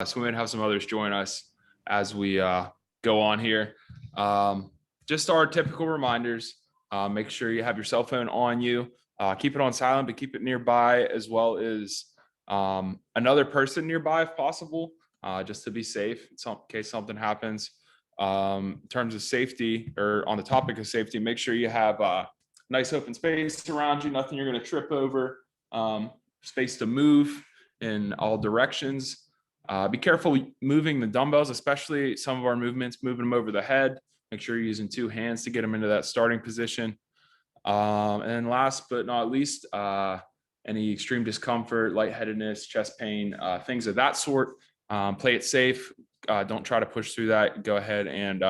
So we might have some others join us as we go on here. Just our typical reminders. Make sure you have your cell phone on you. Keep it on silent, but keep it nearby, as well as another person nearby if possible, just to be safe in case something happens. In terms of safety, or on the topic of safety, make sure you have nice open space around you, nothing you're going to trip over, space to move in all directions. Be careful moving the dumbbells, especially some of our movements, moving them over the head. Make sure you're using two hands to get them into that starting position. And then last but not least, any extreme discomfort, lightheadedness, chest pain, things of that sort. Play it safe. Don't try to push through that. Go ahead and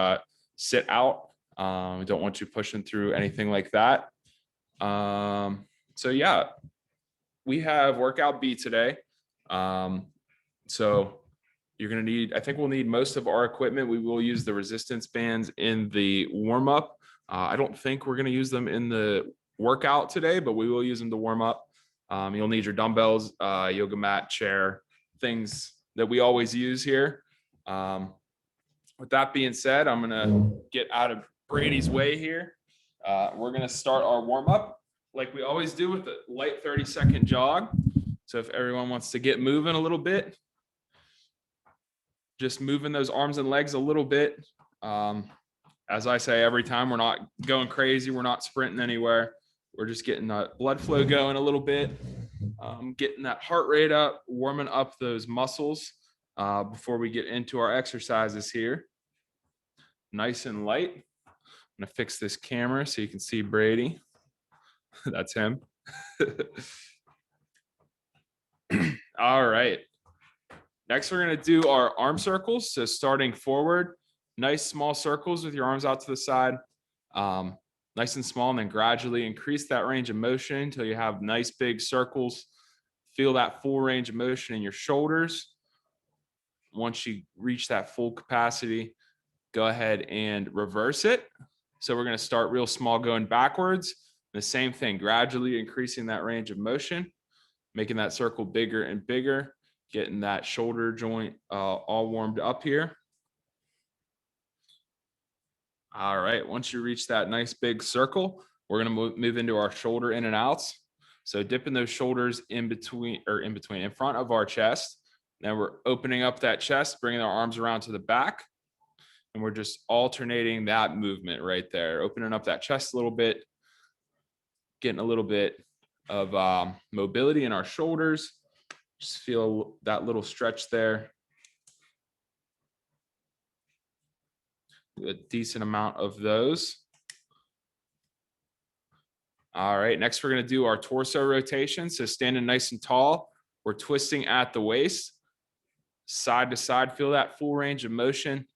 sit out. We don't want you pushing through anything like that. So yeah, we have workout B today. So you're going to need, I think we'll need most of our equipment. We will use the resistance bands in the warm up. I don't think we're going to use them in the workout today, but we will use them to warm up. You'll need your dumbbells, yoga mat, chair, things that we always use here. With that being said, I'm going to get out of Brady's way here. We're going to start our warm up like we always do with a light 30-second jog. So if everyone wants to get moving a little bit, just moving those arms and legs a little bit. As I say every time, we're not going crazy. We're not sprinting anywhere. We're just getting that blood flow going a little bit, getting that heart rate up, warming up those muscles before we get into our exercises here. Nice and light. I'm going to fix this camera so you can see Brady. That's him. All right. Next, we're going to do our arm circles. So starting forward, nice small circles with your arms out to the side. Nice and small, and then gradually increase that range of motion until you have nice big circles. Feel that full range of motion in your shoulders. Once you reach that full capacity, go ahead and reverse it. So we're going to start real small going backwards. The same thing, gradually increasing that range of motion, making that circle bigger and bigger. Getting that shoulder joint all warmed up here. All right, once you reach that nice big circle, we're going to move into our shoulder in and outs. So dipping those shoulders in front of our chest. Then we're opening up that chest, bringing our arms around to the back. And we're just alternating that movement right there, opening up that chest a little bit, getting a little bit of mobility in our shoulders. Just feel that little stretch there. A decent amount of those. All right, next we're going to do our torso rotation. So standing nice and tall, we're twisting at the waist, side to side. Feel that full range of motion.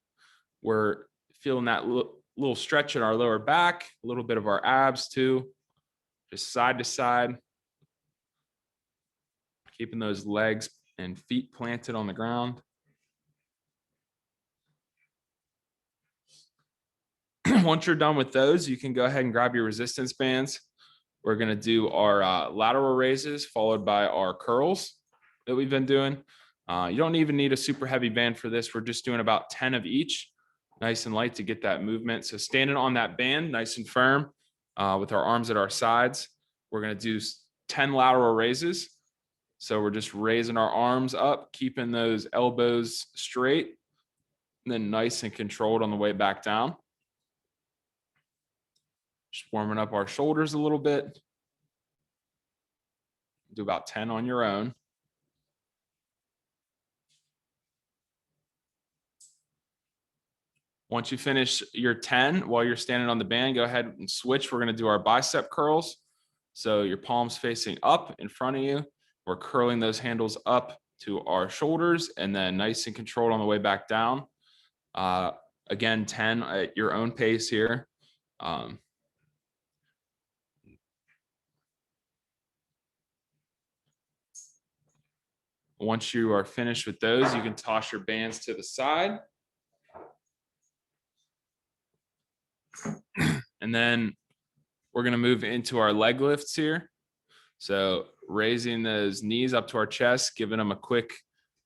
We're feeling that little stretch in our lower back, a little bit of our abs too. Just side to side. Keeping those legs and feet planted on the ground. Once you're done with those, you can go ahead and grab your resistance bands. We're going to do our lateral raises followed by our curls that we've been doing. You don't even need a super heavy band for this. We're just doing about 10 of each, nice and light to get that movement. So standing on that band, nice and firm with our arms at our sides, we're going to do 10 lateral raises. So we're just raising our arms up, keeping those elbows straight, and then nice and controlled on the way back down. Just warming up our shoulders a little bit. Do about 10 on your own. Once you finish your 10, while you're standing on the band, go ahead and switch. We're going to do our bicep curls. So your palms facing up in front of you. We're curling those handles up to our shoulders and then nice and controlled on the way back down. Again, 10 at your own pace here. Once you are finished with those, you can toss your bands to the side. And then we're going to move into our leg lifts here. So raising those knees up to our chest, giving them a quick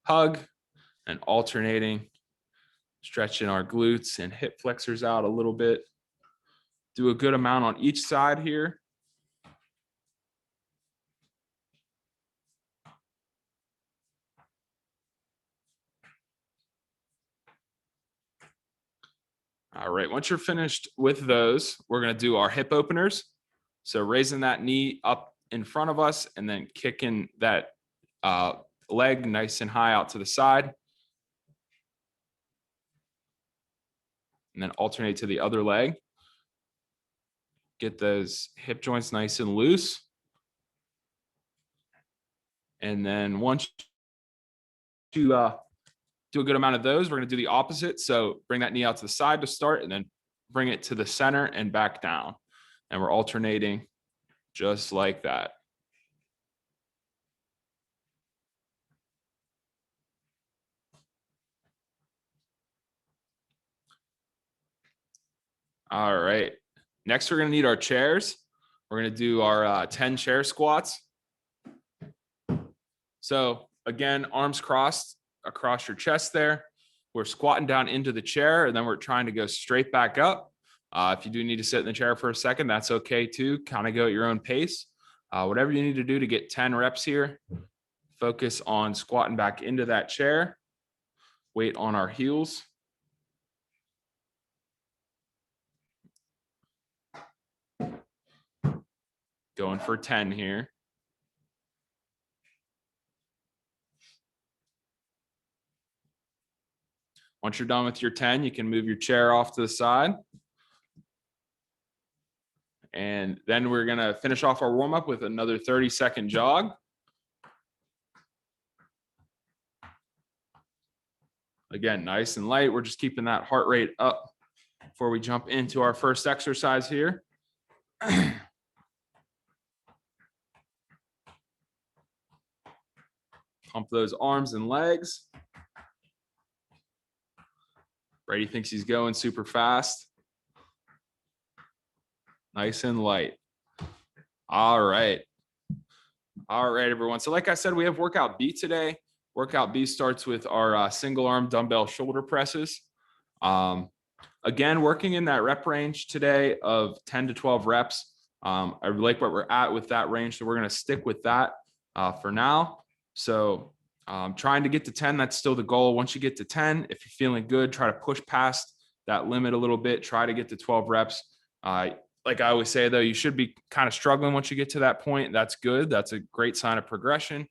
hug, and alternating, stretching our glutes and hip flexors out a little bit. Do a good amount on each side here. All right, once you're finished with those, we're going to do our hip openers. So raising that knee up in front of us and then kicking that leg nice and high out to the side. And then alternate to the other leg. Get those hip joints nice and loose. And then once you do a good amount of those, we're going to do the opposite. So bring that knee out to the side to start and then bring it to the center and back down. And we're alternating just like that. All right. Next, we're going to need our chairs. We're going to do our 10 chair squats. So again, arms crossed across your chest there. We're squatting down into the chair, and then we're trying to go straight back up. If you do need to sit in the chair for a second, that's okay too. Kind of go at your own pace. Whatever you need to do to get 10 reps here, focus on squatting back into that chair. Weight on our heels. Going for 10 here. Once you're done with your 10, you can move your chair off to the side. And then we're going to finish off our warm-up with another 30-second jog. Again, nice and light. We're just keeping that heart rate up before we jump into our first exercise here. Pump those arms and legs. Brady thinks he's going super fast. Nice and light. All right. All right, everyone. So like I said, we have workout B today. Workout B starts with our single arm dumbbell shoulder presses. Again, working in that rep range today of 10 to 12 reps. I like what we're at with that range, so we're going to stick with that for now. So trying to get to 10, that's still the goal. Once you get to 10, if you're feeling good, try to push past that limit a little bit. Try to get to 12 reps. Like I always say, though, you should be kind of struggling once you get to that point. That's good. That's a great sign of progression.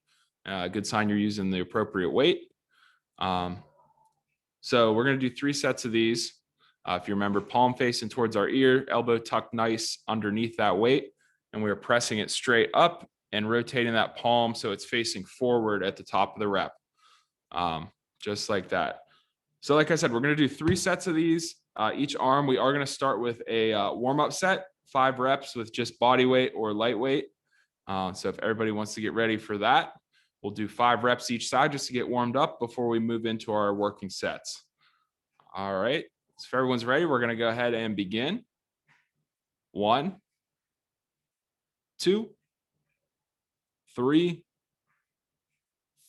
A good sign you're using the appropriate weight. So we're going to do 3 sets of these. If you remember, palm facing towards our ear, elbow tucked nice underneath that weight. And we're pressing it straight up and rotating that palm so it's facing forward at the top of the rep. Just like that. So like I said, we're going to do 3 sets of these. Each arm, we are going to start with a warm-up set, 5 reps with just body weight or light weight. So if everybody wants to get ready for that, we'll do 5 reps each side just to get warmed up before we move into our working sets. All right. So if everyone's ready, we're going to go ahead and begin. 1, 2, 3,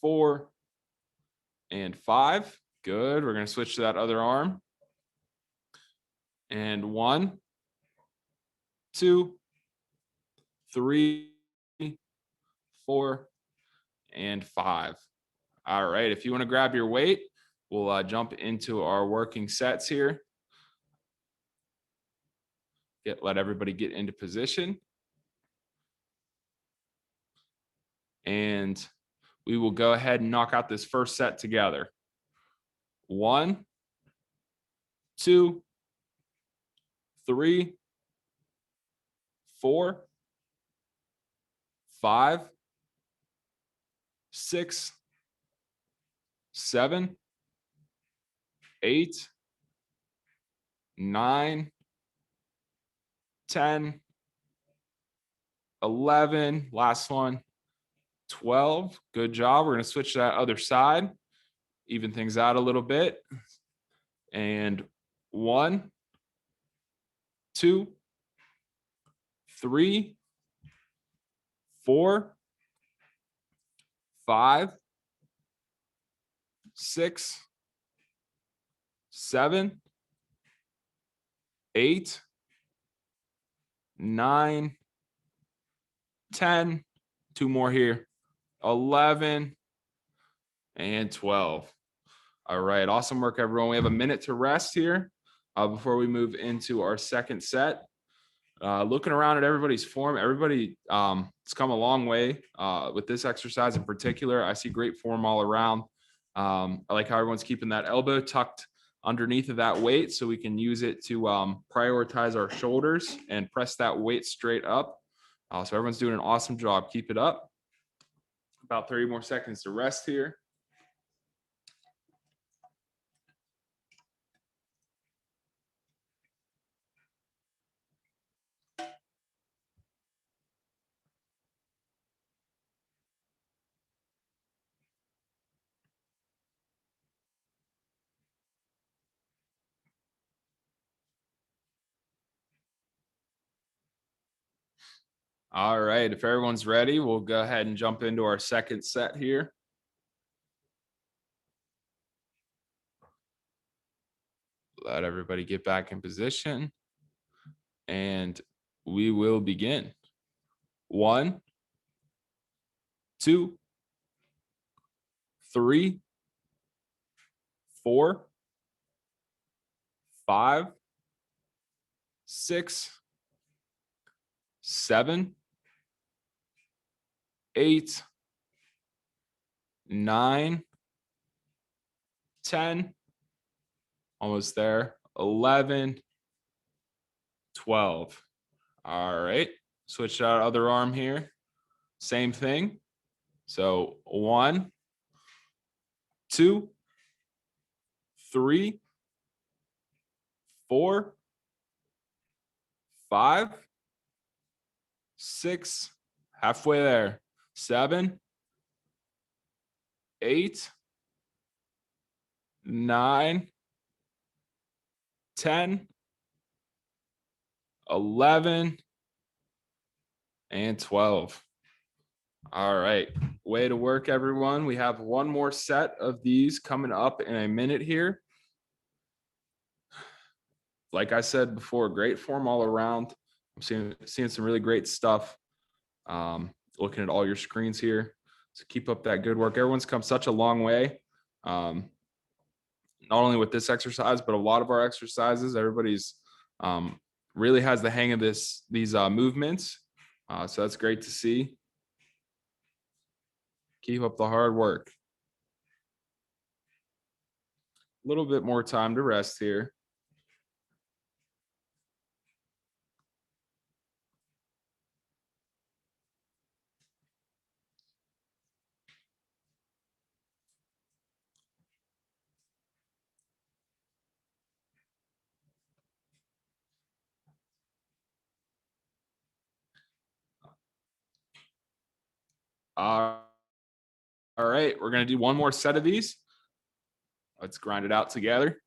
4, and 5. Good. We're going to switch to that other arm. And 1, 2, 3, 4, and 5. All right. If you want to grab your weight, we'll jump into our working sets here. Let everybody get into position. And we will go ahead and knock out this first set together. 1, 2, 3, 4, 5, 6, 7, 8, 9, 10, 11, last one, 12. Good job. We're going to switch to that other side, even things out a little bit. And 1, 2, 3, 4, 5, 6, 7, 8, 9, 10, 2 more here, 11, and 12. All right, awesome work, everyone. We have a minute to rest here before we move into our second set. Looking around at everybody's form, everybody it's come a long way with this exercise in particular. I see great form all around. I like how everyone's keeping that elbow tucked underneath of that weight so we can use it to prioritize our shoulders and press that weight straight up. So everyone's doing an awesome job. Keep it up. About 30 more seconds to rest here. All right, if everyone's ready, we'll go ahead and jump into our second set here. Let everybody get back in position. And we will begin. 1, 2, 3, 4, 5, 6, 7, 8, 9, 10, almost there, 11, 12. All right, switch out other arm here. Same thing. So 1, 2, 3, 4, 5, 6, halfway there, 7, 8, 9, 10, 11, and 12. All right, way to work, everyone. We have one more set of these coming up in a minute here. Like I said before, great form all around. I'm seeing some really great stuff. Looking at all your screens here. So keep up that good work. Everyone's come such a long way. Not only with this exercise, but a lot of our exercises. Everybody's really has the hang of these movements. So that's great to see. Keep up the hard work. A little bit more time to rest here. All right, we're going to do one more set of these. Let's grind it out together.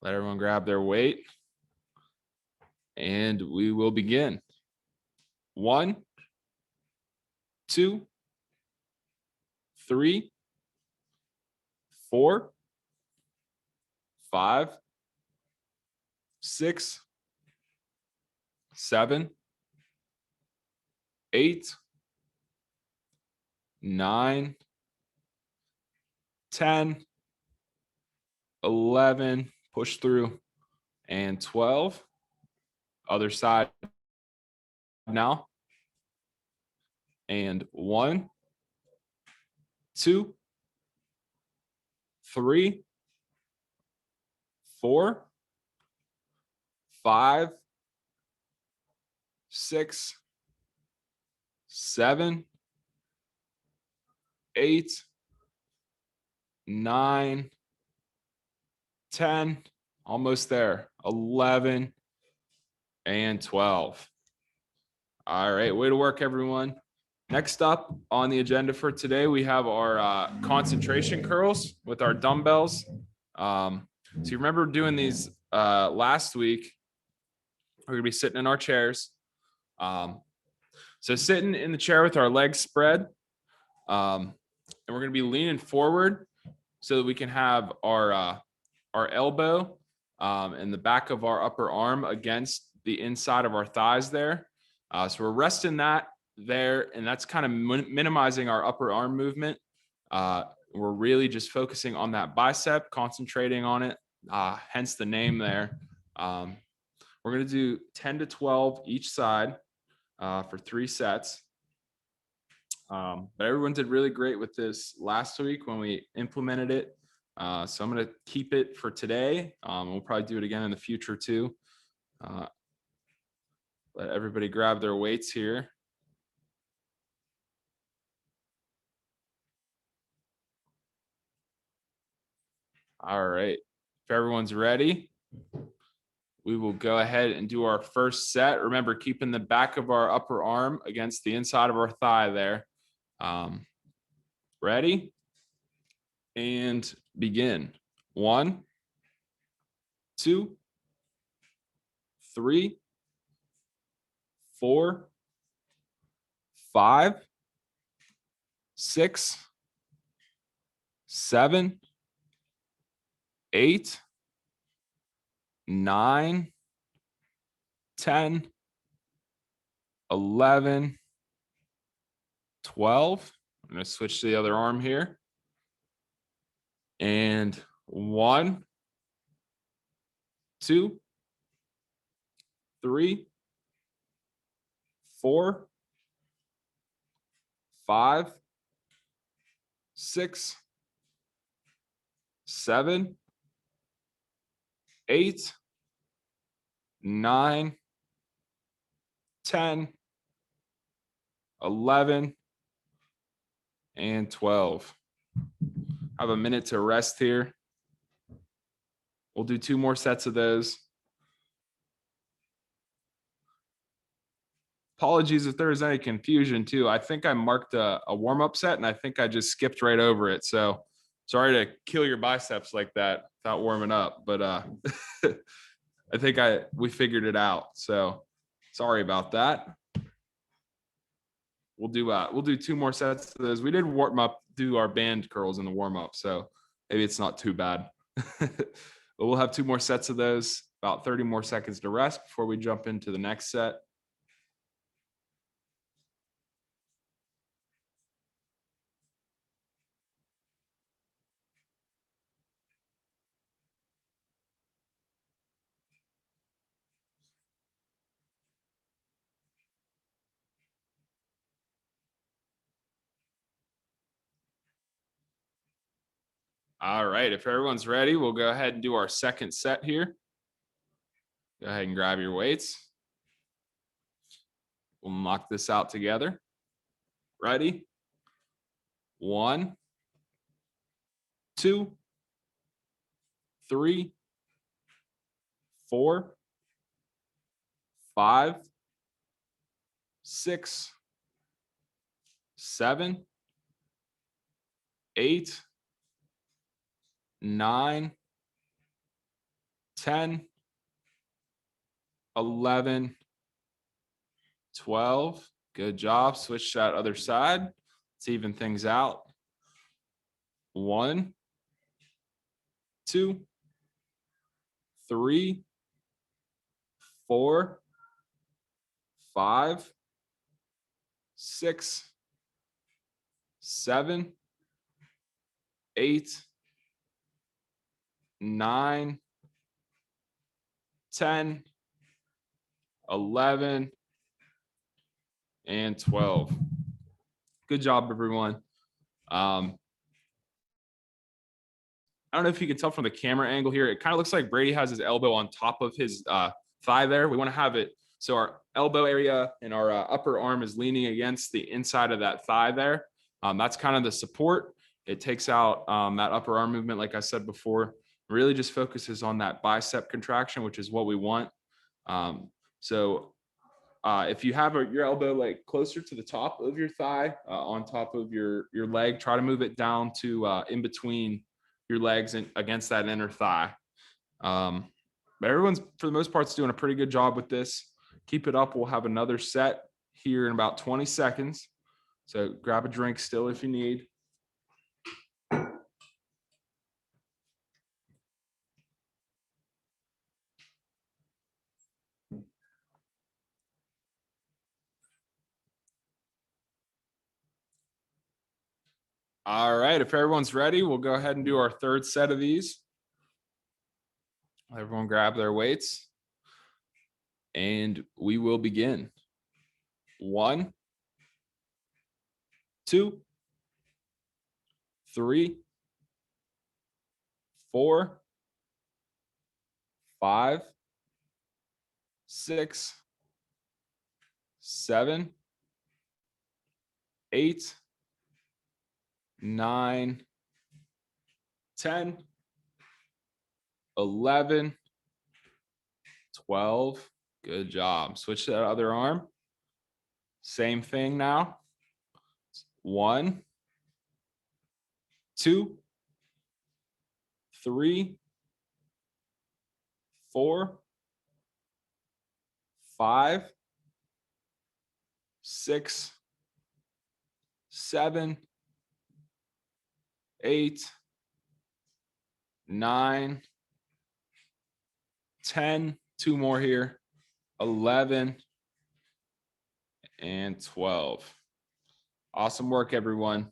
Let everyone grab their weight. And we will begin. 1, 2, 3, 4, 5, 6, 7, 8, 9, 10, 11, push through, and 12. Other side now. And 1, 2, 3, 4, 5, 6, 7, 8, 9, 10, almost there, 11, and 12. All right, way to work, everyone. Next up on the agenda for today, we have our concentration curls with our dumbbells. So you remember doing these last week. We're gonna be sitting in our chairs. So sitting in the chair with our legs spread, and we're gonna be leaning forward so that we can have our elbow and the back of our upper arm against the inside of our thighs there. So we're resting that there, and that's kind of minimizing our upper arm movement. We're really just focusing on that bicep, concentrating on it, hence the name there. We're going to do 10 to 12 each side for 3 sets. But everyone did really great with this last week when we implemented it. So I'm going to keep it for today. We'll probably do it again in the future too. Let everybody grab their weights here. All right. If everyone's ready, we will go ahead and do our first set. Remember, keeping the back of our upper arm against the inside of our thigh there. Ready? And begin. 1, 2, 3, 4, 5, 6, 7, 8, 9, 10, 11, 12. I'm going to switch to the other arm here. And 1, 2, 3, 4, 5, 6, 7, 8, 9, 10, 11, and 12. Have a minute to rest here. We'll do 2 more sets of those. Apologies if there was any confusion too. I think I marked a warm-up set and I think I just skipped right over it. So sorry to kill your biceps like that without warming up, but I think we figured it out. So sorry about that. We'll do 2 more sets of those. We did warm up, do our band curls in the warm up, so maybe it's not too bad. But we'll have 2 more sets of those, about 30 more seconds to rest before we jump into the next set. All right, if everyone's ready, we'll go ahead and do our second set here. Go ahead and grab your weights. We'll knock this out together. Ready? 1, 2, 3, 4, 5, 6, 7, 8, 9, 10, 11, 12. Good job. Switch to that other side. Let's even things out. 1, 2, 3, 4, 5, 6, 7, 8, 9, 10, 11, and 12. Good job, everyone. I don't know if you can tell from the camera angle here. It kind of looks like Brady has his elbow on top of his thigh there. We want to have it so our elbow area and our upper arm is leaning against the inside of that thigh there. That's kind of the support. It takes out that upper arm movement, like I said before. Really just focuses on that bicep contraction, which is what we want. If you have your elbow like closer to the top of your thigh, on top of your leg, try to move it down to in between your legs and against that inner thigh. But everyone's, for the most part, is doing a pretty good job with this. Keep it up. We'll have another set here in about 20 seconds. So grab a drink still if you need. All right, if everyone's ready, we'll go ahead and do our third set of these. Everyone grab their weights and we will begin. 1, 2, 3, 4, 5, 6, 7, 8, 9, 10, 11, 12. Good job. Switch to that other arm. Same thing now. 1, 2, 3, 4, 5, 6, 7, 8, 9, 10, 2 more here, 11, and 12. Awesome work, everyone.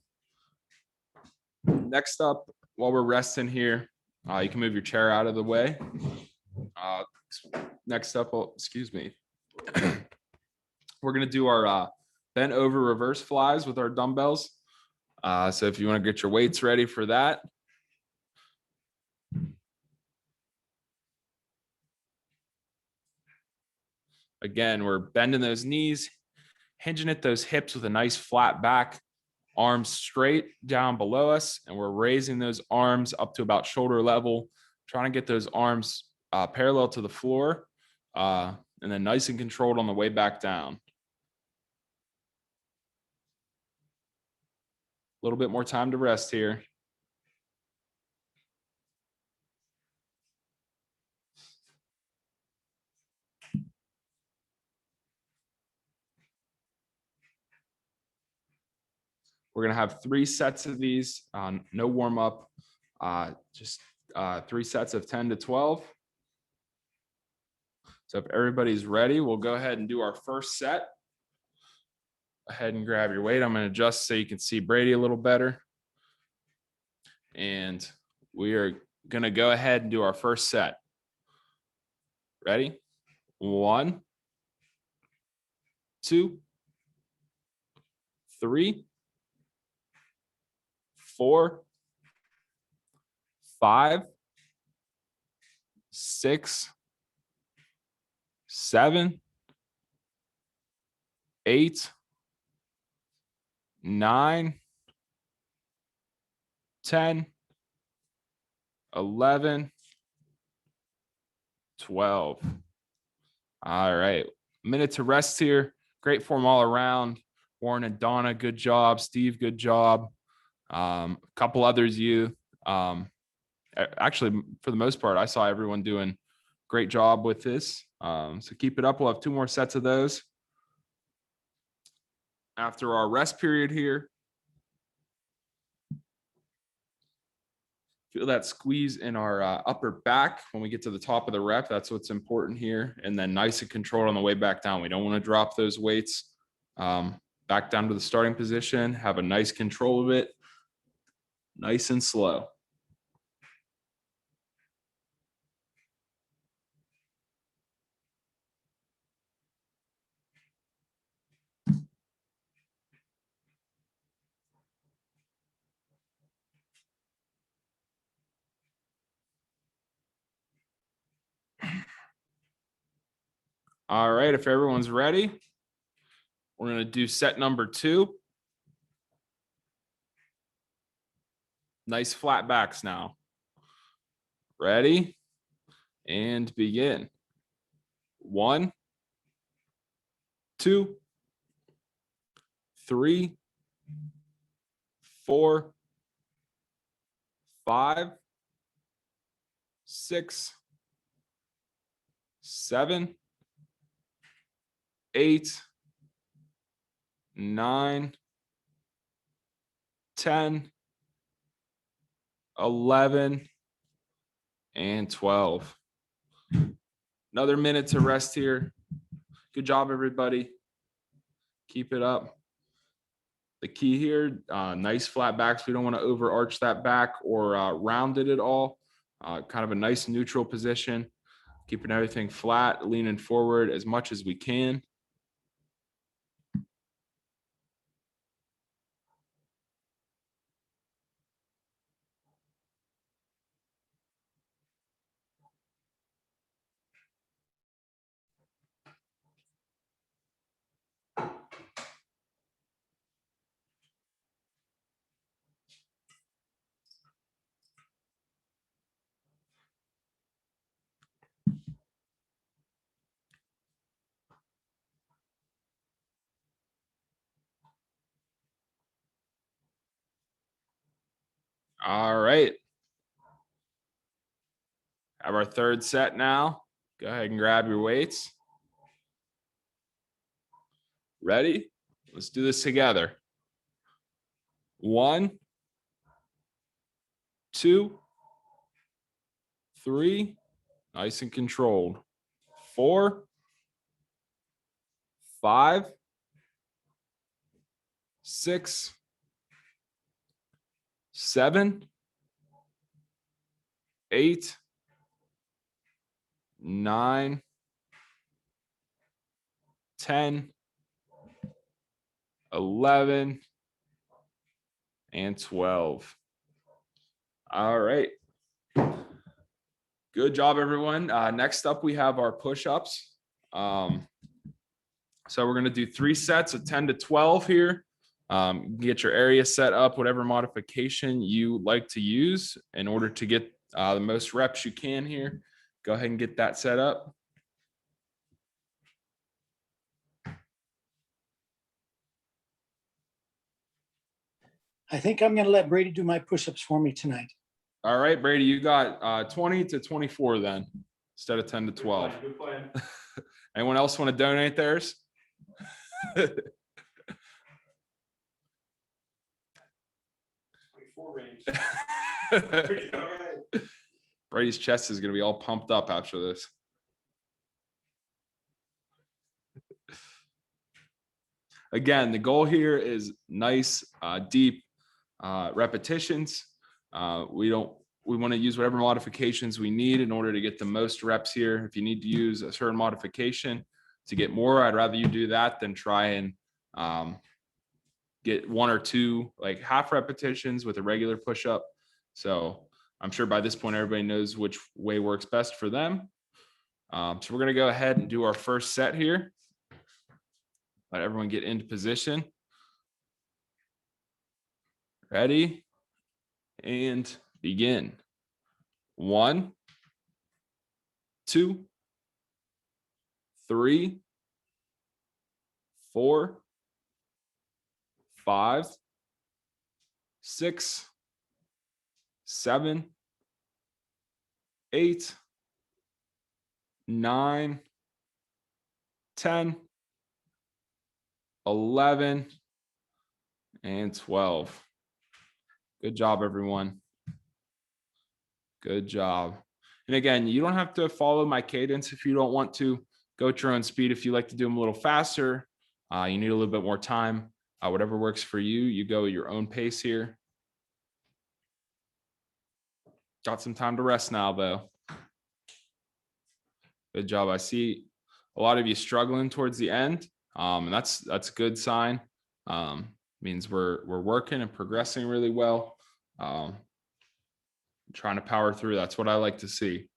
Next up, while we're resting here, you can move your chair out of the way. Next up, excuse me. We're going to do our bent over reverse flies with our dumbbells. So if you want to get your weights ready for that. Again, we're bending those knees, hinging at those hips with a nice flat back, arms straight down below us, and we're raising those arms up to about shoulder level, trying to get those arms parallel to the floor, and then nice and controlled on the way back down. A little bit more time to rest here. We're going to have 3 sets of these, no warm up, just 3 sets of 10 to 12. So if everybody's ready, we'll go ahead and do our first set. Go ahead and grab your weight. I'm going to adjust so you can see Brady a little better. And we are going to go ahead and do our first set. Ready? 1, 2, 3, 4, 5, 6, 7, 8, 9, 10, 11, 12. All right. Minute to rest here. Great form all around. Warren and Donna, good job. Steve, good job. A couple others, actually, for the most part, I saw everyone doing great job with this. So keep it up. We'll have 2 more sets of those. After our rest period here, feel that squeeze in our upper back when we get to the top of the rep. That's what's important here. And then nice and controlled on the way back down. We don't want to drop those weights back down to the starting position. Have a nice control of it. Nice and slow. All right, if everyone's ready, we're going to do set number 2. Nice flat backs now. Ready? And begin. 1, 2, 3, 4, 5, 6, 7, 8, 9, 10, 11, and 12. Another minute to rest here. Good job, everybody. Keep it up. The key here, nice flat backs. We don't want to overarch that back or round it at all. Kind of a nice neutral position, keeping everything flat, leaning forward as much as we can. All right. Have our third set now. Go ahead and grab your weights. Ready? Let's do this together. 1, 2, 3, nice and controlled. 4, 5, 6, 7, 8, 9, 10, 11, and 12. All right. Good job, everyone. Next up, we have our push-ups. So we're going to do 3 sets of 10 to 12 here. Get your area set up, whatever modification you like to use in order to get the most reps you can here. Go ahead and get that set up. I think I'm going to let Brady do my push-ups for me tonight. All right, Brady, you got 20 to 24 then, instead of 10 to 12. Good plan. Anyone else want to donate theirs? 24 range. All right. Brady's chest is going to be all pumped up after this. Again, the goal here is nice, deep repetitions. We want to use whatever modifications we need in order to get the most reps here. If you need to use a certain modification to get more, I'd rather you do that than try and get 1 or 2 like half repetitions with a regular push-up. So I'm sure by this point, everybody knows which way works best for them. So we're going to go ahead and do our first set here. Let everyone get into position. Ready? And begin. 1, 2, 3, 4, 5, 6, 7, 8, 9, 10, 11, and 12. Good job, everyone. Good job. And again, you don't have to follow my cadence if you don't want to. Go at your own speed. If you like to do them a little faster, you need a little bit more time. Whatever works for you, you go at your own pace here. Got some time to rest now, though. Good job. I see a lot of you struggling towards the end, and that's a good sign. Means we're working and progressing really well. Trying to power through. That's what I like to see.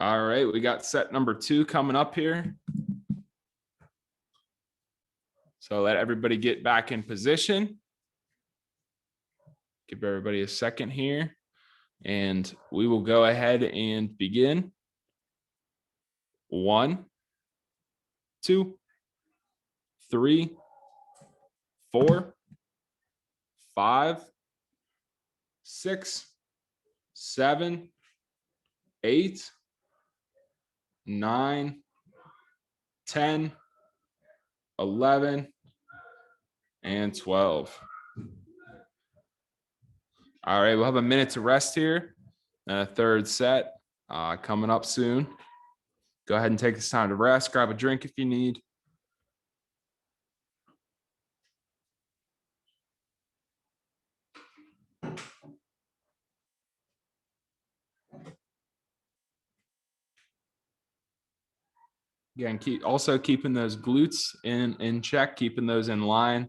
All right, we got set number 2 coming up here. So let everybody get back in position. Give everybody a second here, and we will go ahead and begin. 1, 2, 3, 4, 5, 6, 7, 8, 9, 10, 11, and 12. All right, we'll have a minute to rest here and a third set coming up soon. Go ahead and take this time to rest, grab a drink if you need. Again, also keeping those glutes in check, keeping those in line.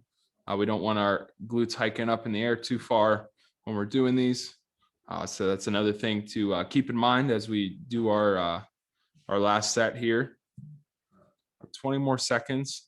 We don't want our glutes hiking up in the air too far when we're doing these. So that's another thing to keep in mind as we do our last set here. 20 more seconds.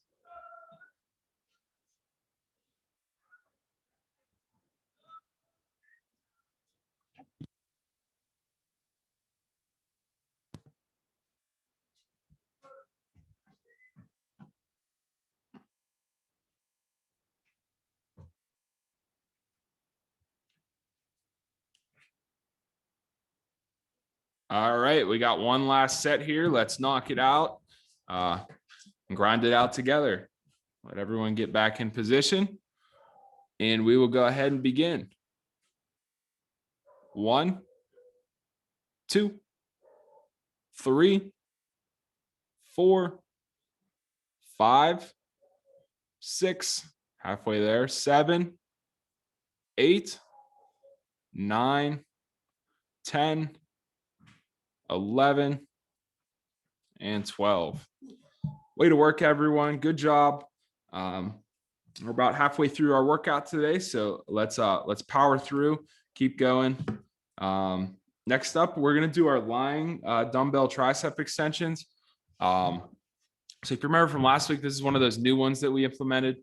All right, we got one last set here. Let's knock it out and grind it out together. Let everyone get back in position, and we will go ahead and begin. 1, 2, 3, 4, 5, 6, halfway there, 7, 8, 9, 10, 11, and 12. Way to work, everyone. Good job. We're about halfway through our workout today, so let's power through, keep going. Next up, we're gonna do our lying dumbbell tricep extensions. So if you remember from last week, this is one of those new ones that we implemented.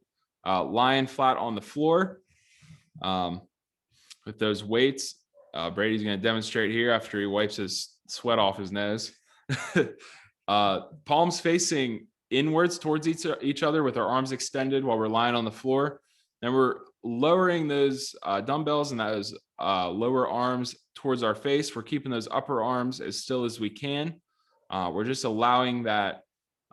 Lying flat on the floor with those weights. Brady's gonna demonstrate here after he wipes his sweat off his nose. Palms facing inwards towards each other with our arms extended while we're lying on the floor. Then we're lowering those dumbbells and those lower arms towards our face. We're keeping those upper arms as still as we can. We're just allowing that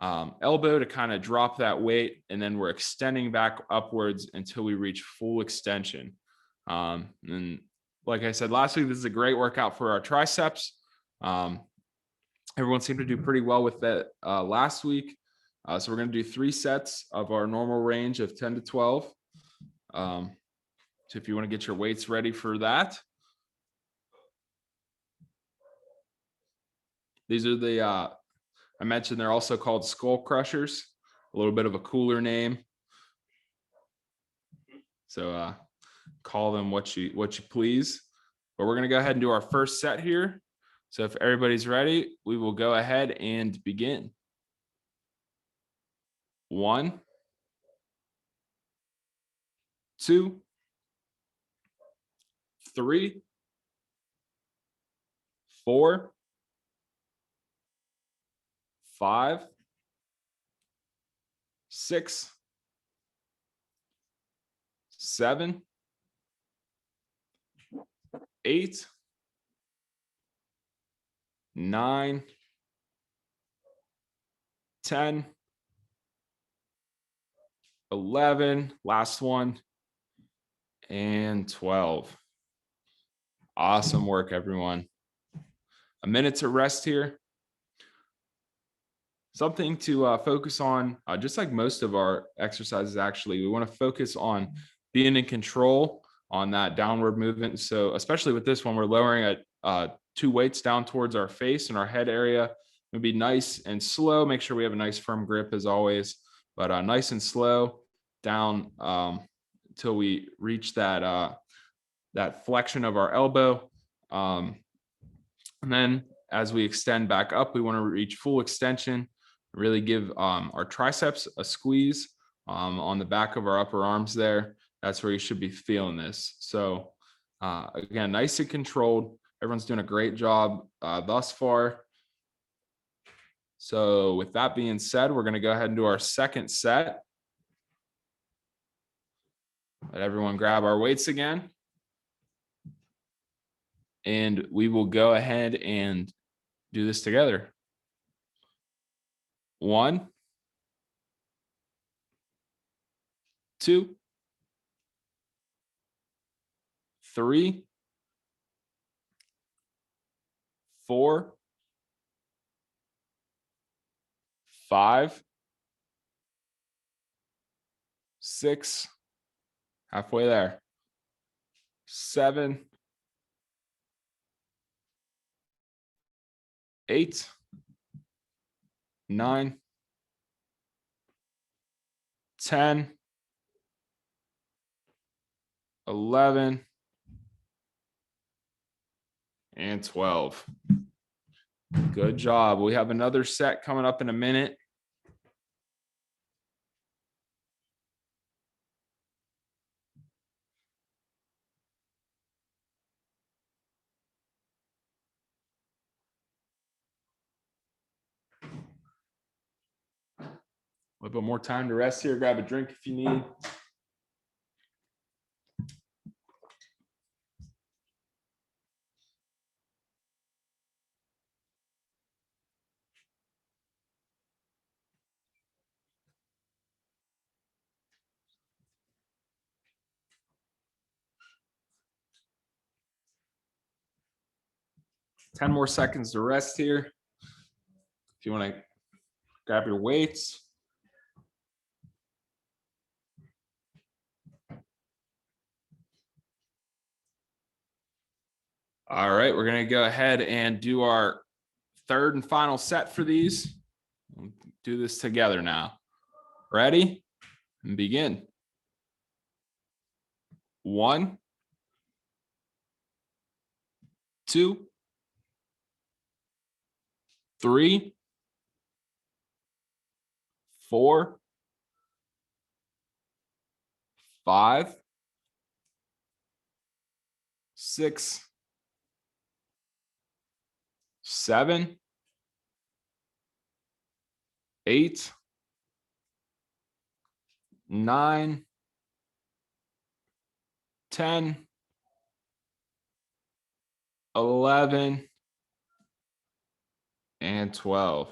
elbow to kind of drop that weight, and then we're extending back upwards until we reach full extension. And like I said last week, this is a great workout for our triceps. Everyone seemed to do pretty well with that last week. So we're going to do 3 sets of our normal range of 10 to 12. So if you want to get your weights ready for that. These are the, I mentioned they're also called skull crushers, a little bit of a cooler name. So call them what you please. But we're going to go ahead and do our first set here. So if everybody's ready, we will go ahead and begin. 1, 2, 3, 4, 5, 6, 7, 8, 9, 10, 11, last one, and 12. Awesome work, everyone. A minute to rest here. Something to focus on, just like most of our exercises, actually, we want to focus on being in control on that downward movement. So especially with this one, we're lowering 2 weights down towards our face and our head area. It'll be nice and slow. Make sure we have a nice firm grip as always, but nice and slow down until we reach that flexion of our elbow. And then as we extend back up, we want to reach full extension, really give our triceps a squeeze on the back of our upper arms there. That's where you should be feeling this. So again, nice and controlled. Everyone's doing a great job thus far. So with that being said, we're going to go ahead and do our second set. Let everyone grab our weights again. and we will go ahead and do this together. 1, 2, 3, 4, 5, 6, halfway there, 7, 8, 9, 10, 11, and 12. Good job. We have another set coming up in a minute. A little bit more time to rest here. Grab a drink if you need. Ten more seconds to rest here. If you want to grab your weights. All right, we're going to go ahead and do our third and final set for these. We'll do this together now. Ready? And begin. 1, 2, 3, 4, 5, 6, 7, 8, 9, 10, 11, and 12.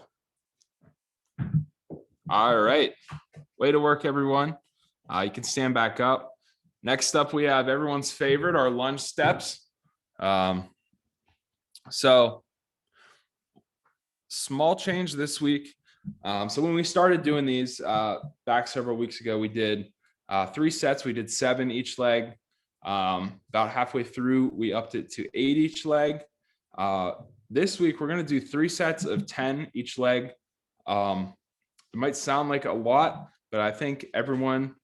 All right. Way to work, everyone. You can stand back up. Next up, we have everyone's favorite, our lunge steps. So small change this week. So when we started doing these back several weeks ago, we did 3 sets. We did 7 each leg. About halfway through, we upped it to 8 each leg. This week, we're going to do 3 sets of 10 each leg. It might sound like a lot, but I think everyone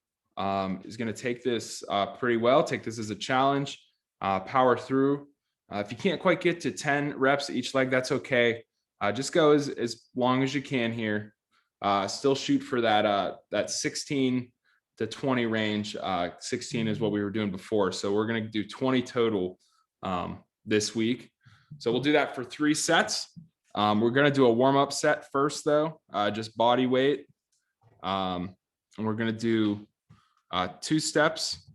is going to take this pretty well, take this as a challenge, power through. If you can't quite get to 10 reps each leg, that's okay. Just go as long as you can here. Still shoot for that 16 to 20 range. 16 is what we were doing before. So we're going to do 20 total this week. So we'll do that for 3 sets. We're going to do a warm-up set first, though, just body weight. And we're going to do 2 steps.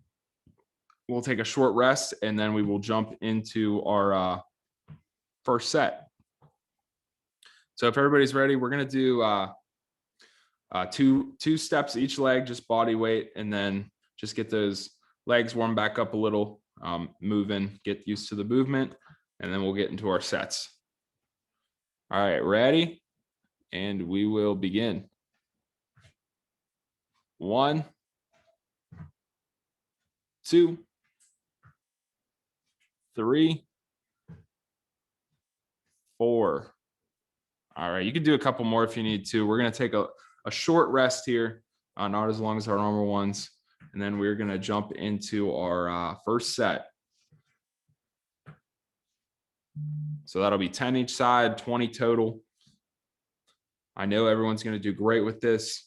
We'll take a short rest, and then we will jump into our first set. So if everybody's ready, we're going to do 2 steps each leg, just body weight, and then just get those legs warmed back up a little, moving, get used to the movement, and then we'll get into our sets. All right, ready? And we will begin. 1, 2, 3, 4. All right, you can do a couple more if you need to. We're going to take a short rest here, not as long as our normal ones. And then we're going to jump into our first set. So that'll be 10 each side, 20 total. I know everyone's going to do great with this.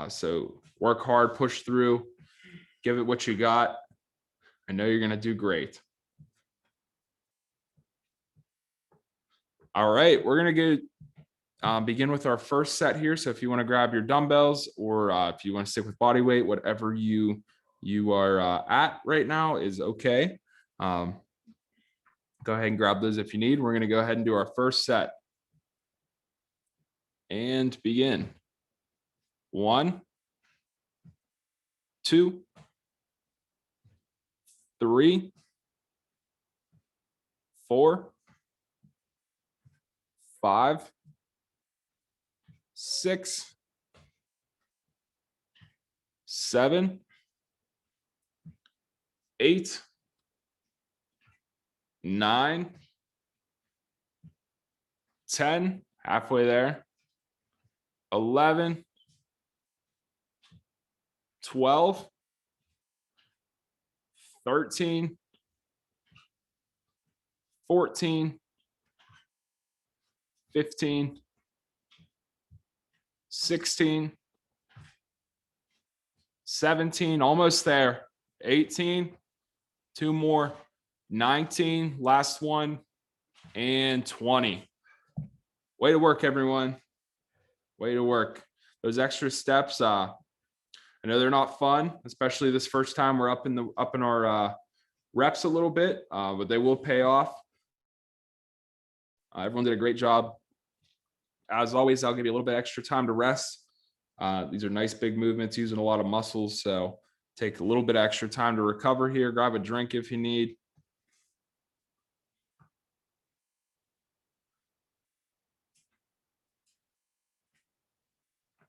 So work hard, push through, give it what you got. I know you're going to do great. All right, we're going to go begin with our first set here. So if you want to grab your dumbbells, or if you want to stick with body weight, whatever you are at right now is okay. Go ahead and grab those if you need. We're going to go ahead and do our first set. And begin. 1, 2, 3, 4, 5, 6, 7, 8, 9, 10, halfway there, 11, 12, 13, 14, 15, 16, 17, almost there, 18, 2 more, 19, last one, and 20. Way to work, everyone. Way to work. Those extra steps, I know they're not fun, especially this first time we're up in our reps a little bit, but they will pay off. Everyone did a great job. As always, I'll give you a little bit extra time to rest. These are nice big movements using a lot of muscles, so take a little bit extra time to recover here. Grab a drink if you need.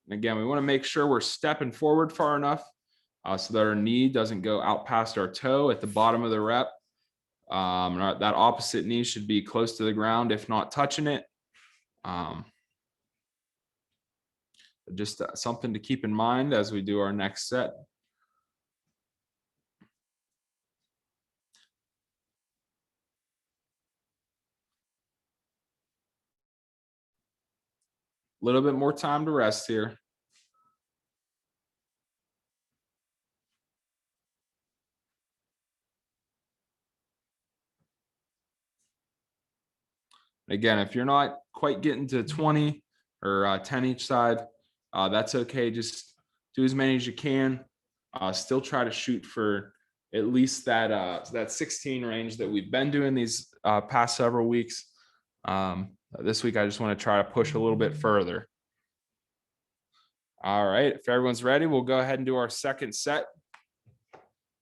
And again, we want to make sure we're stepping forward far enough so that our knee doesn't go out past our toe at the bottom of the rep. That opposite knee should be close to the ground, if not touching it. Just something to keep in mind as we do our next set. A little bit more time to rest here. Again, if you're not quite getting to 20 or 10 each side, that's okay. Just do as many as you can. Still try to shoot for at least that 16 range that we've been doing these past several weeks. This week, I just want to try to push a little bit further. All right, if everyone's ready, we'll go ahead and do our second set.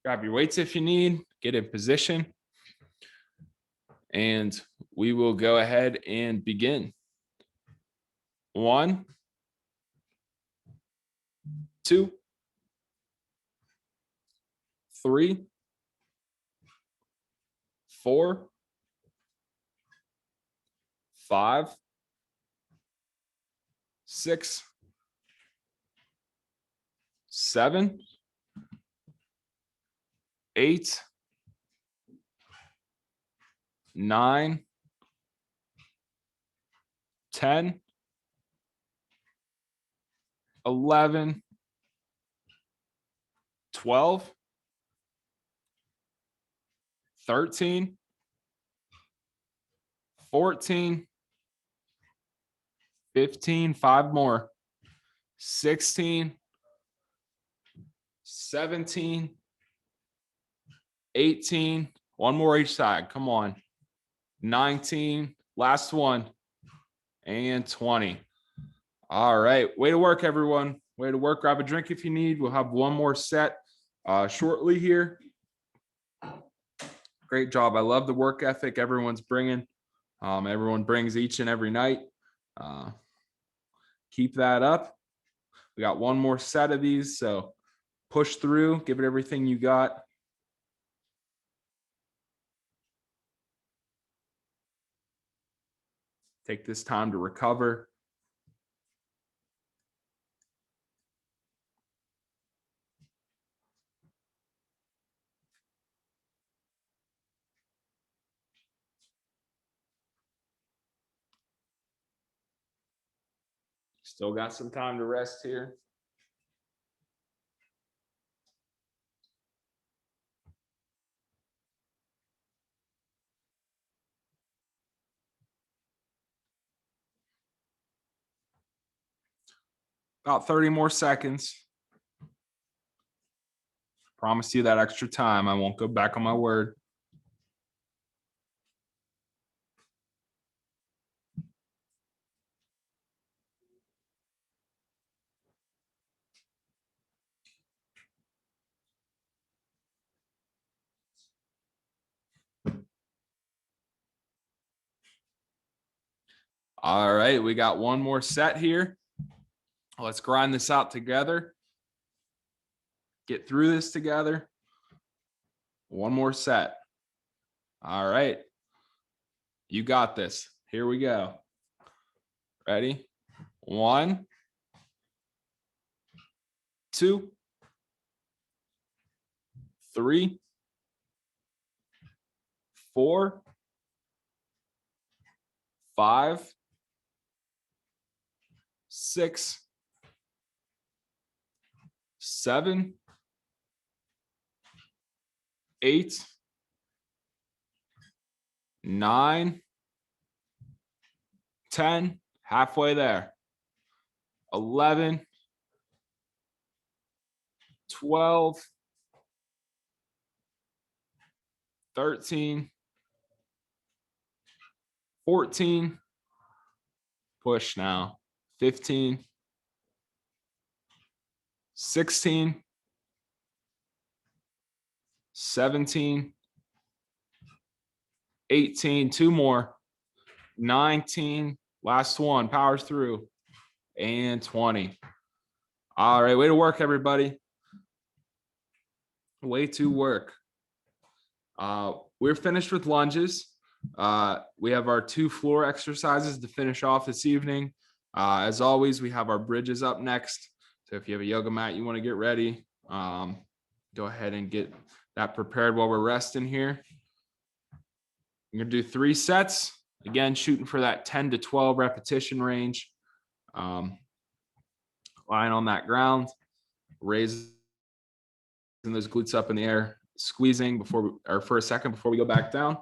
Grab your weights if you need, get in position. And we will go ahead and begin. 1, 2, 3, 4, 5, 6, 7, 8, 9, 10, 11, 12, 13, 14, 15, 5 more, 16, 17, 18, 1 more each side. Come on. 19, last one, and 20. All right. Way to work, everyone. Way to work. Grab a drink if you need. We'll have 1 more set shortly here. Great job. I love the work ethic everyone's bringing. Everyone brings each and every night. Keep that up. We got 1 more set of these, so push through. Give it everything you got. Take this time to recover. Still got some time to rest here. About 30 more seconds. Promise you that extra time. I won't go back on my word. All right, we got one more set here. Let's grind this out together. Get through this together. One more set. All right. You got this. Here we go. Ready? 1, 2, 3, 4, 5, 6, 7, 8, 9, 10, halfway there. 11, 12, 13, 14, push now, 15, 16, 17, 18, two more, 19, last one, powers through, and 20. All right, way to work, everybody. Way to work. We're finished with lunges. We have our 2 floor exercises to finish off this evening. As always, we have our bridges up next. So if you have a yoga mat, you want to get ready, go ahead and get that prepared while we're resting here. I'm going to do 3 sets. Again, shooting for that 10 to 12 repetition range. Lying on that ground, raising those glutes up in the air, squeezing for a second before we go back down.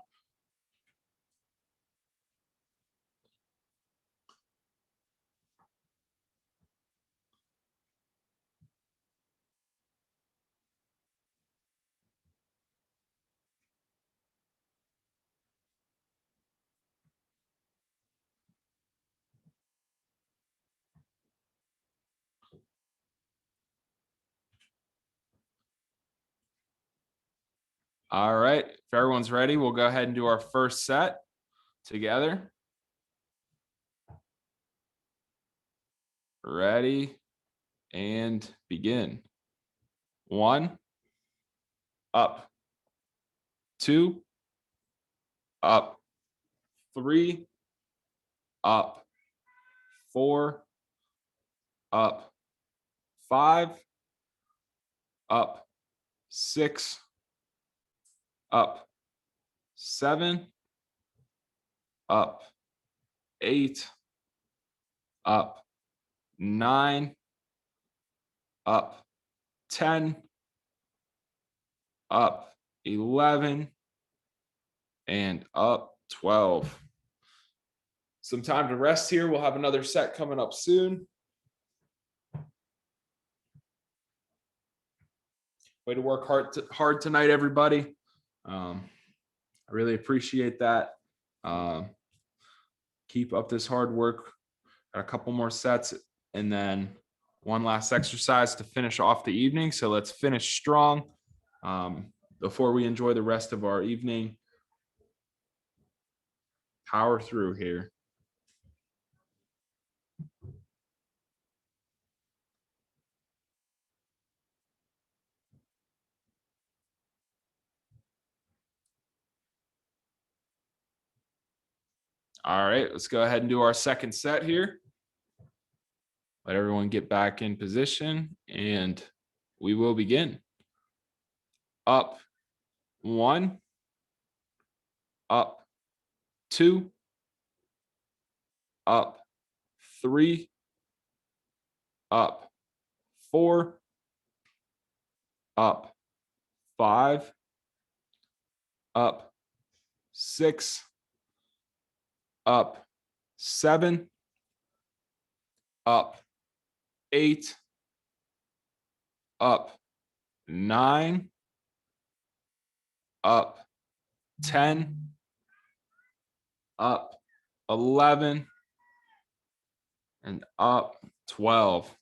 All right, if everyone's ready, we'll go ahead and do our first set together. Ready and begin. 1, up, 2, up, 3, up, 4, up, 5, up, 6, up, 7, up, 8, up, 9, up, 10, up, 11, and up 12. Some time to rest here. We'll have another set coming up soon. Way to work hard tonight, everybody. I really appreciate that. Keep up this hard work. Got a couple more sets and then one last exercise to finish off the evening. So let's finish strong before we enjoy the rest of our evening. Power through here. All right, let's go ahead and do our second set here. Let everyone get back in position and we will begin. Up 1, up 2, up 3, up 4, up 5, up 6, up 7, up 8, up 9, up 10, up 11, and up 12.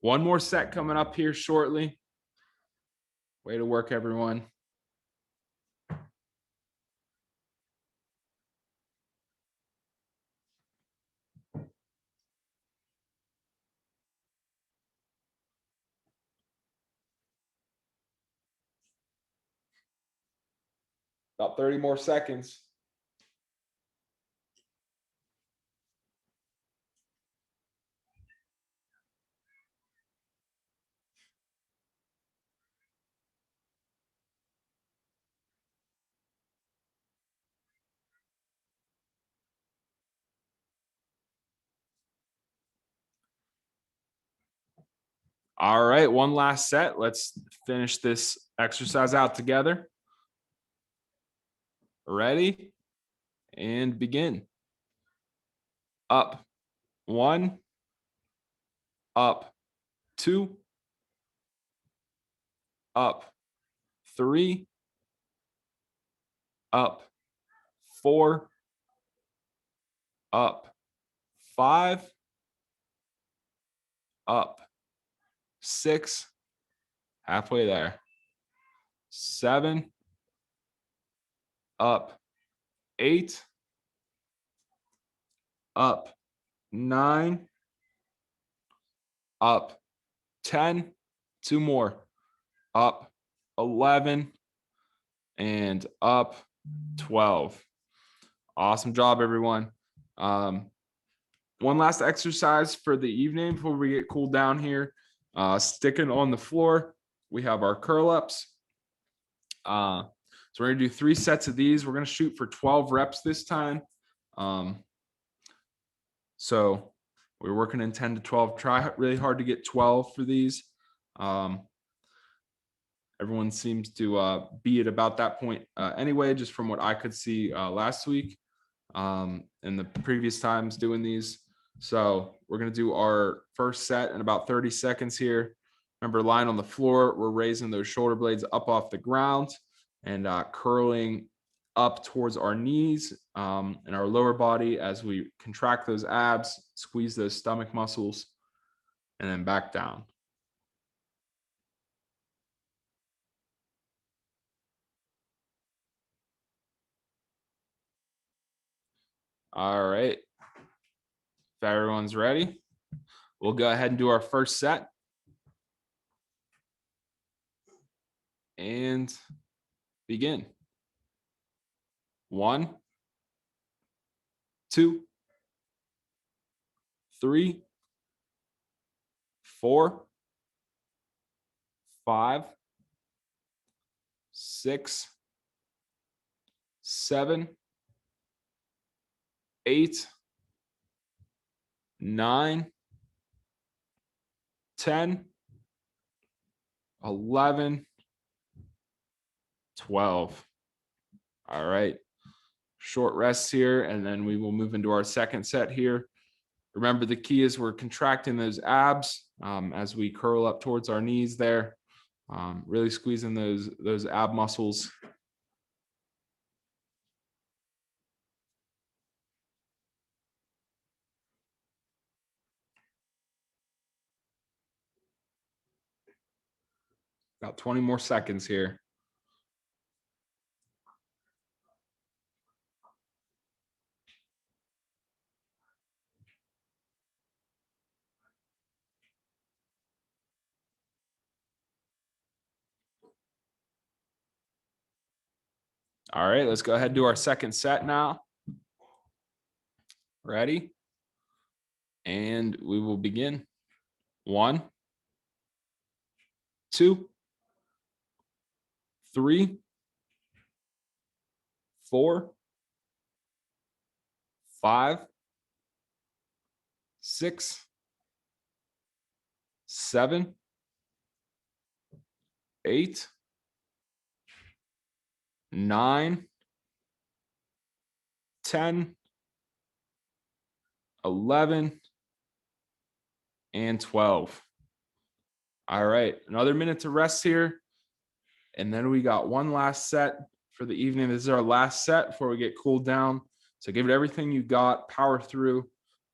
One more set coming up here shortly. Way to work, everyone. About 30 more seconds. All right, one last set. Let's finish this exercise out together. Ready? And begin. Up 1, up 2, up 3, up 4, up 5, up 6, halfway there, 7, up 8, up 9, up 10, 2 more, up 11, and up 12. Awesome job, everyone. One last exercise for the evening before we get cooled down here. Sticking on the floor, we have our curl ups. So we're gonna do 3 sets of these. We're gonna shoot for 12 reps this time. So we're working in 10 to 12. Try really hard to get 12 for these. Everyone seems to be at about that point anyway, just from what I could see last week and the previous times doing these. So we're going to do our first set in about 30 seconds here. Remember, lying on the floor, we're raising those shoulder blades up off the ground and curling up towards our knees and our lower body as we contract those abs, squeeze those stomach muscles, and then back down. All right. If everyone's ready, we'll go ahead and do our first set. And begin. 1, 2, 3, 4, 5, 6, 7, 8, 9, 10, 11, 12. All right. Short rests here, and then we will move into our second set here. Remember, the key is we're contracting those abs as we curl up towards our knees there, really squeezing those ab muscles. About 20 more seconds here. All right, let's go ahead and do our second set now. Ready? And we will begin. 1, 2, 3, 4, 5, 6, 7, 8, 9, 10, 11, and 12. All right, another minute to rest here. And then we got one last set for the evening. This is our last set before we get cooled down. So give it everything you got, power through.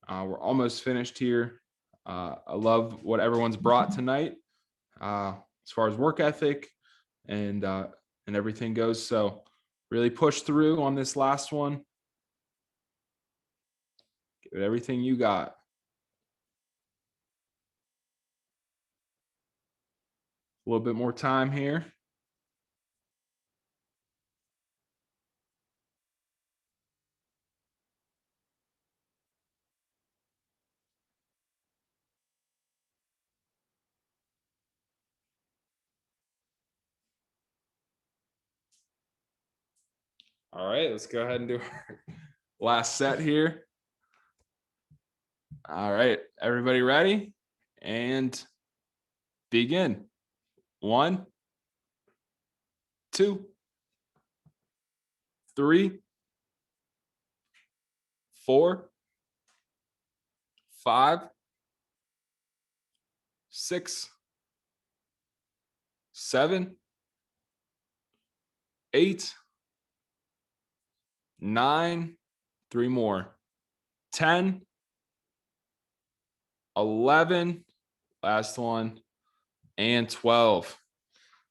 We're almost finished here. I love what everyone's brought tonight as far as work ethic and everything goes. So really push through on this last one. Give it everything you got. A little bit more time here. All right, let's go ahead and do our last set here. All right, everybody ready? And begin. 1, 2, 3, 4, 5, 6, 7, 8, 9, 3 more, 10, 11, last one, and 12.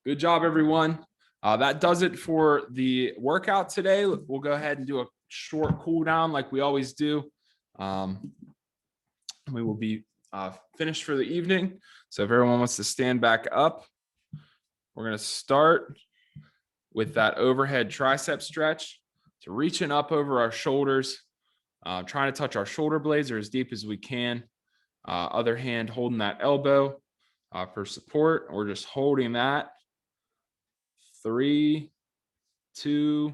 Good job, everyone. That does it for the workout today. We'll go ahead and do a short cool down like we always do. We will be finished for the evening. So if everyone wants to stand back up, we're going to start with that overhead tricep stretch. So reaching up over our shoulders, trying to touch our shoulder blades or as deep as we can. Other hand holding that elbow for support. We're just holding that. 3, 2,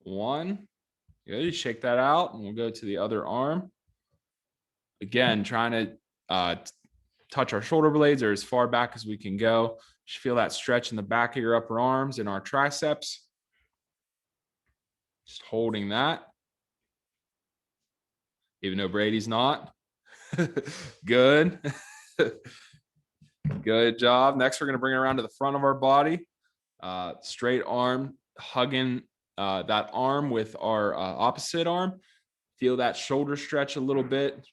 1. Good. Shake that out, and we'll go to the other arm. Again, trying to touch our shoulder blades or as far back as we can go. Just feel that stretch in the back of your upper arms and our triceps. Just holding that. Even though Brady's not. Good. Good job. Next, we're going to bring it around to the front of our body. Straight arm, hugging that arm with our opposite arm. Feel that shoulder stretch a little bit.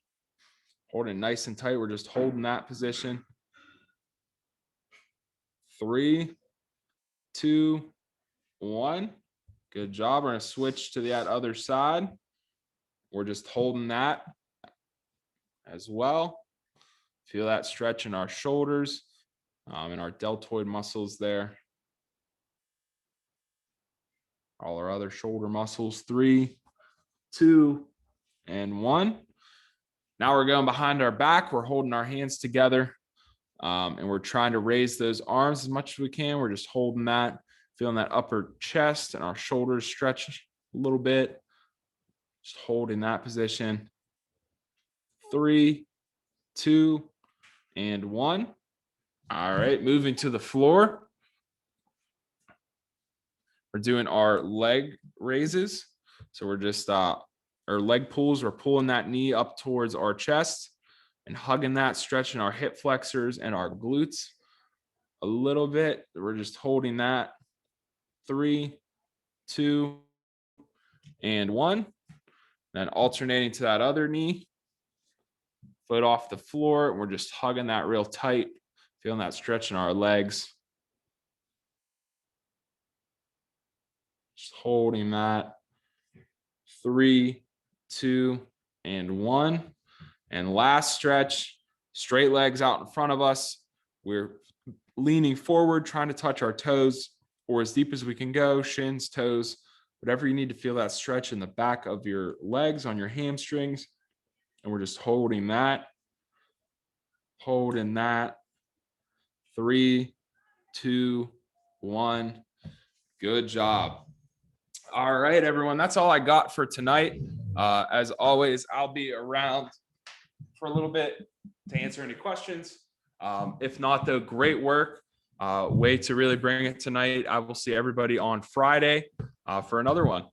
Holding it nice and tight. We're just holding that position. 3, 2, 1. Good job. We're going to switch to that other side. We're just holding that as well. Feel that stretch in our shoulders and our deltoid muscles there. All our other shoulder muscles. 3, 2, and 1. Now we're going behind our back. We're holding our hands together and we're trying to raise those arms as much as we can. We're just holding that, feeling that upper chest and our shoulders stretch a little bit. Just holding that position. 3, 2, and 1. All right, moving to the floor. We're doing our leg raises. So we're just our leg pulls. We're pulling that knee up towards our chest and hugging that, stretching our hip flexors and our glutes a little bit. We're just holding that. 3, 2, and 1. Then alternating to that other knee. Foot off the floor. We're just hugging that real tight, feeling that stretch in our legs. Just holding that. 3, 2, and 1. And last stretch, straight legs out in front of us. We're leaning forward, trying to touch our toes or as deep as we can go, shins, toes, whatever you need to feel that stretch in the back of your legs, on your hamstrings. And we're just holding that. Holding that. 3, 2, 1. Good job. All right, everyone. That's all I got for tonight. As always, I'll be around for a little bit to answer any questions. If not, though, great work. Way to really bring it tonight. I will see everybody on Friday for another one.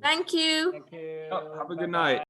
Thank you. Thank you. Have a good night.